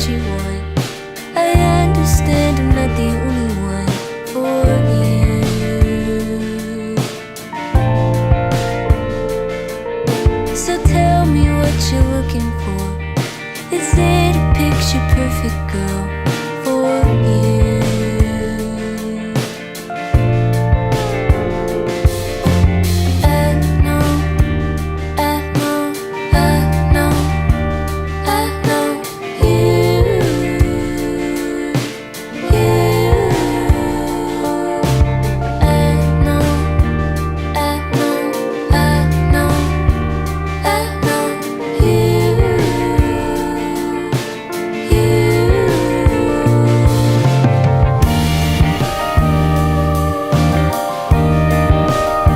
what you want. I understand I'm not the only one for you. So tell me what you're looking for. Is it a picture perfect girl for you?